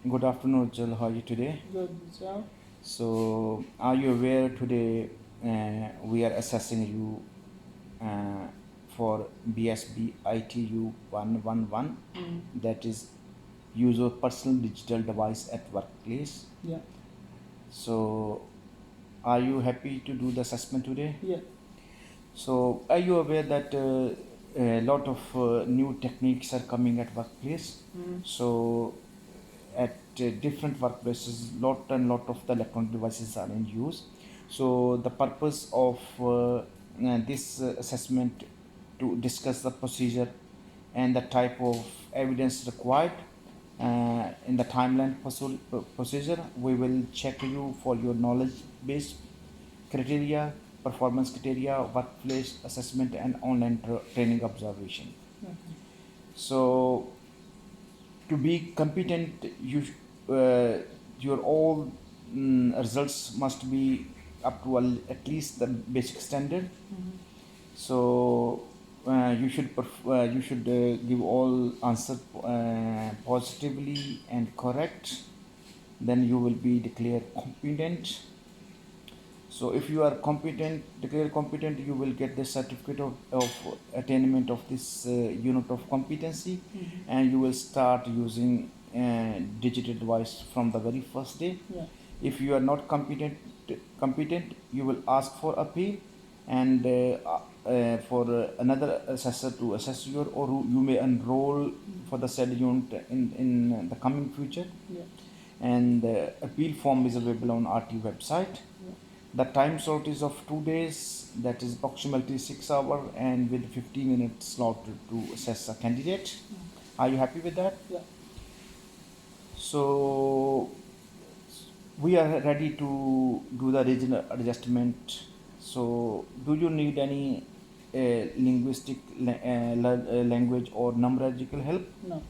Good afternoon, Jill. How are you today? Good job. So, are you aware today we are assessing you for BSB ITU 111, that is use of personal digital device at workplace. Yeah. So, are you happy to do the assessment today? Yeah. So, are you aware that a lot of new techniques are coming at workplace? So, at different workplaces, lot of the electronic devices are in use. So, the purpose of this assessment to discuss the procedure and the type of evidence required in the timeline procedure. We will check you for your knowledge based criteria, performance criteria, workplace assessment, and online training observation. Okay. So, to be competent, your all results must be up to at least the basic standard. So, you should give all answer positively and correct. Then you will be declared competent. So if you are competent, declared competent, you will get the certificate of attainment of this unit of competency, and you will start using digital device from the very first day. Yeah. If you are not competent, you will ask for appeal, and for another assessor to assess your, or you may enroll for the said unit in the coming future. Yeah. And the appeal form is available on RT website. Yeah. The time slot is of 2 days, that is approximately 6 hours, and with 15-minute slot to assess a candidate. Are you happy with that? Yeah. So we are ready to do the regional adjustment. So do you need any linguistic language or numerical help? No.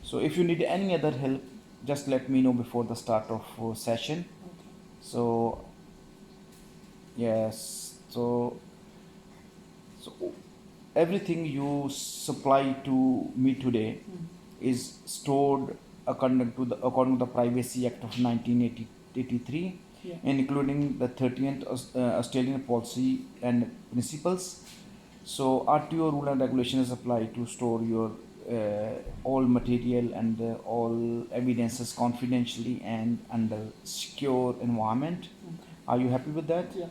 So if you need any other help, just let me know before the start of session. Okay. So yes, so everything you supply to me today is stored according to the Privacy Act of 1983, Yeah. including the 13th Australian policy and principles. So RTO rule and regulations apply to store your all material and all evidences confidentially and under secure environment. Okay. Are you happy with that? Yeah.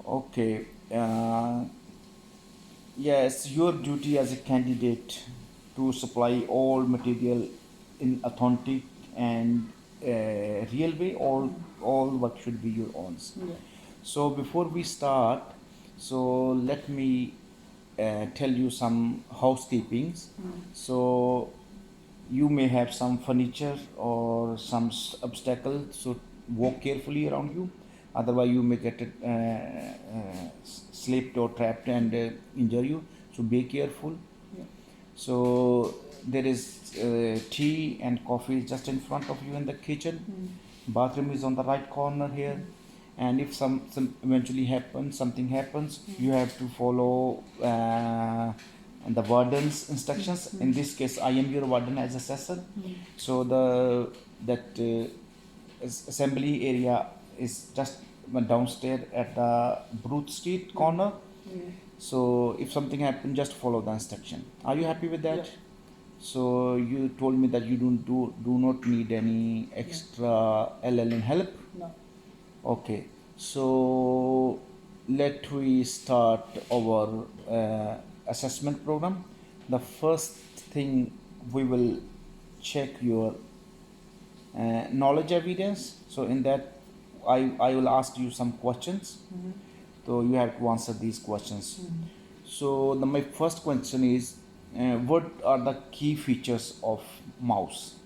Okay. Yes, your duty as a candidate to supply all material in authentic and real way. All work should be your own. Yeah. So before we start, so let me tell you some housekeepings. So you may have some furniture or some obstacles, so walk carefully around you. Otherwise, you may get slipped or trapped and injure you. So be careful. Yeah. So there is tea and coffee just in front of you in the kitchen. Bathroom is on the right corner here. And if some eventually happens, something happens, you have to follow the warden's instructions. In this case, I am your warden as assessor. So that assembly area is just downstairs at the Bruce Street corner. So if something happens, just follow the instruction. Are you happy with that? Yeah. So you told me that you do not need any extra LLM help. No. Okay, so let we start our assessment program. The first thing, we will check your knowledge evidence. So in that, I will ask you some questions. So you have to answer these questions. So my first question is, what are the key features of mouse?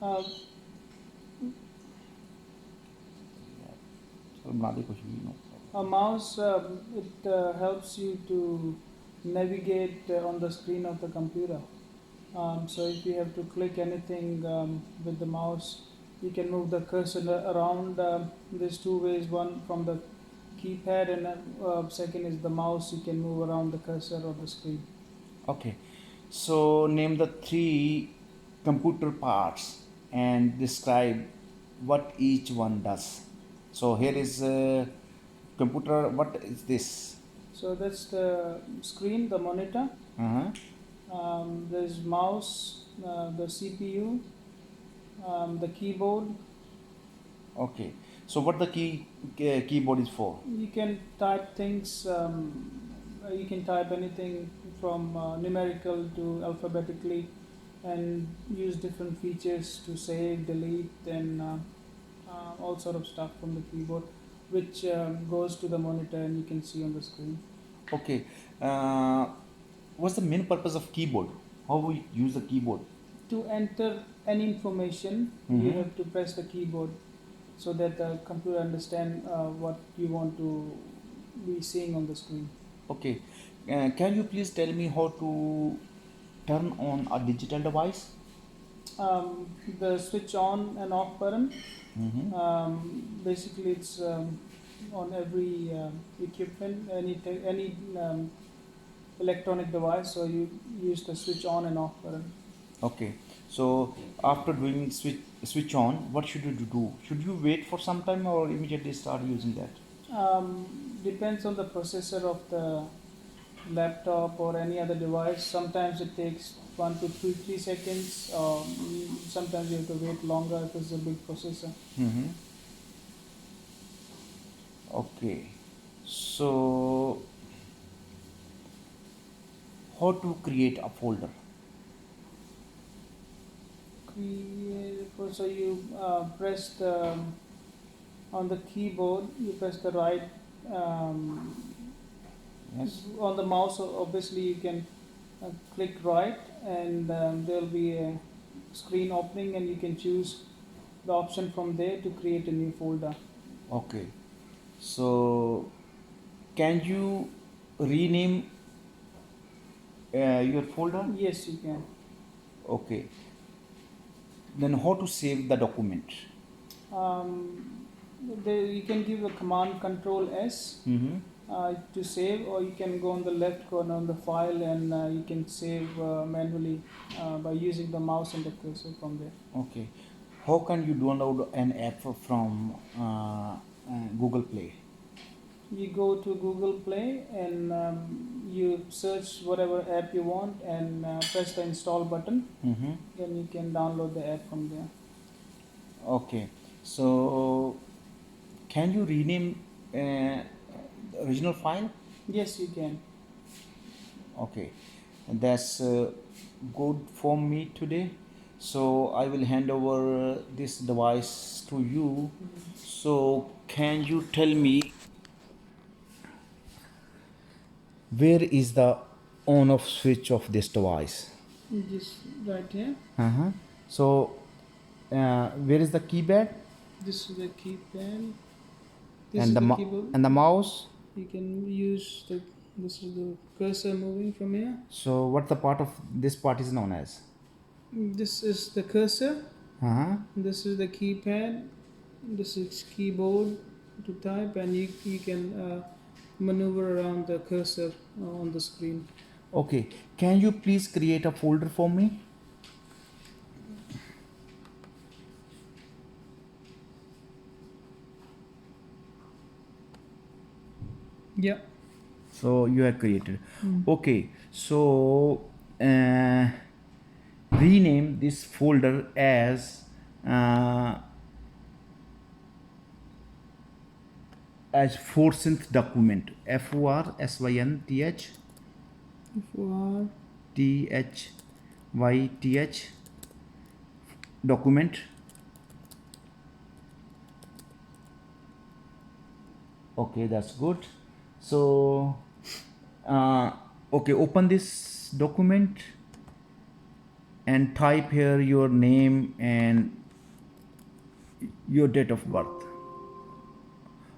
Uh, a mouse, it helps you to navigate on the screen of the computer. So if you have to click anything with the mouse, you can move the cursor around. There's two ways: one from the keypad, and second is the mouse. You can move around the cursor of the screen. Okay, so name the three computer parts and describe what each one does. So here is computer. What is this? So that's the screen, the monitor. Uh-huh. There's mouse, the CPU, the keyboard. Okay. So what the keyboard is for? You can type things. You can type anything from numerical to alphabetically, and use different features to save, delete, and all sort of stuff from the keyboard, which goes to the monitor and you can see on the screen. Okay. Uh, what's the main purpose of keyboard? How we use the keyboard? To enter any information, you Mm-hmm. have to press the keyboard so that the computer understand what you want to be seeing on the screen. Okay. Can you please tell me how to turn on a digital device? The switch on and off button, Mm-hmm. basically it's on every equipment, any electronic device. So you use the switch on and off button. Okay. So after doing switch on, what should you do? Should you wait for some time or immediately start using that? Depends on the processor of the laptop or any other device. Sometimes it takes 1 to 3 seconds. Sometimes you have to wait longer if it's a big processor. Mm-hmm. Okay. So how to create a folder? So you press the on the keyboard. You press the right Yes. on the mouse. Obviously, you can click right, and there'll be a screen opening, and you can choose the option from there to create a new folder. Okay. So can you rename your folder? Yes, you can. Okay. Then how to save the document? Um, you can give a command Control S Mm-hmm. to save, or you can go on the left corner on the file, and you can save manually by using the mouse and the cursor from there. Okay. How can you download an app from Google Play? You go to Google Play, and you search whatever app you want, and press the install button. Mm-hmm. Then you can download the app from there. Okay. So can you rename the original file? Yes, you can. Okay. That's good for me today. So I will hand over this device to you. So can you tell me where is the on off switch of this device? Just right here. Uh-huh. So where is the keypad This is the keypad. This and is the the keyboard. and the mouse? You can use the. This is the cursor moving from here. So what the part of this part is known as? This is the cursor. Uh-huh. This is the keypad. This is keyboard to type, and you can maneuver around the cursor on the screen. Okay. Can you please create a folder for me? Yeah. So you have created. Okay. So uh, rename this folder uh, as forsynth document. FORSYNTH For THYTH document. Okay, that's good. So okay, open this document and type here your name and your date of birth.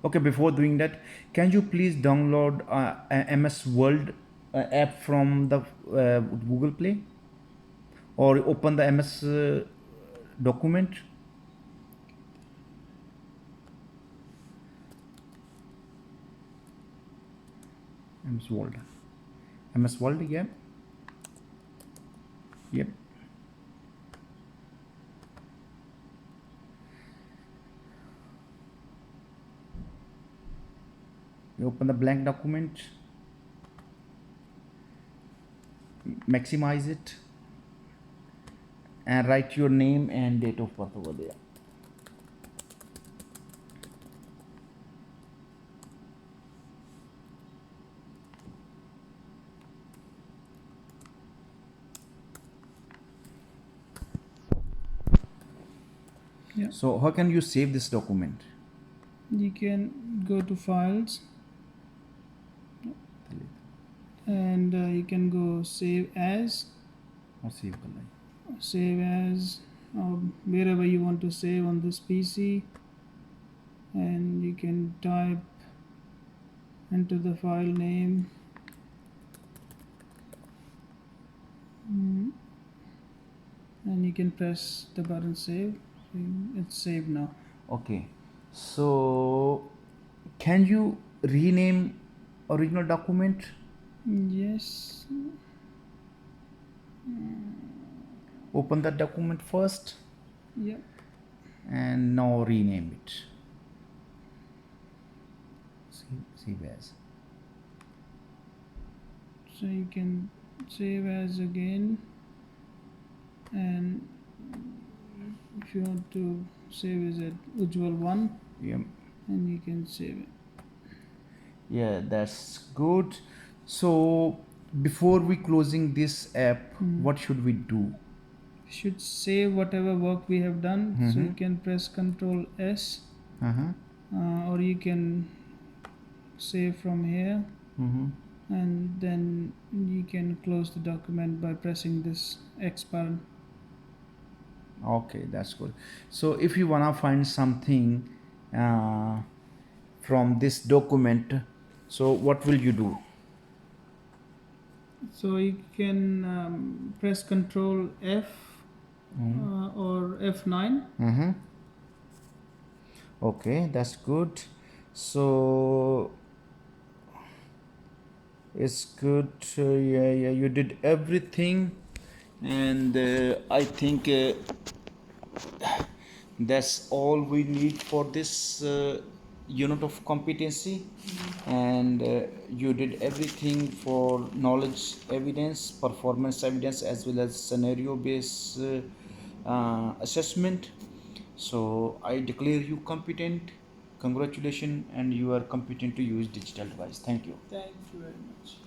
Okay, before doing that, can you please download a MS Word app from the Google Play, or open the MS document? MS Word. MS Word, yeah. Yep. You open the blank document, maximize it, and write your name and date of birth over there. Yeah. So how can you save this document? You can go to files and you can go save as, Or save the line. save as, wherever you want to save on this PC, and you can type enter the file name. And you can press the button save. It's saved now. Okay. So can you rename original document? Yes. Open the document first Yep. and now rename it. Save as. So you can save as again, and if you want to save as at Ujjwal 1, Yeah. and you can save it. Yeah, that's good. So before we closing this app, what should we do? Should save whatever work we have done. So you can press Ctrl S, or you can save from here, and then you can close the document by pressing this X button. Okay, that's good. So if you wanna find something from this document, so what will you do? So you can press Ctrl F or F9. Okay, that's good. So it's good. Yeah, you did everything, and I think that's all we need for this unit of competency. And you did everything for knowledge evidence, performance evidence, as well as scenario based assessment. So I declare you competent. Congratulations, and you are competent to use digital device. Thank you. Thank you very much.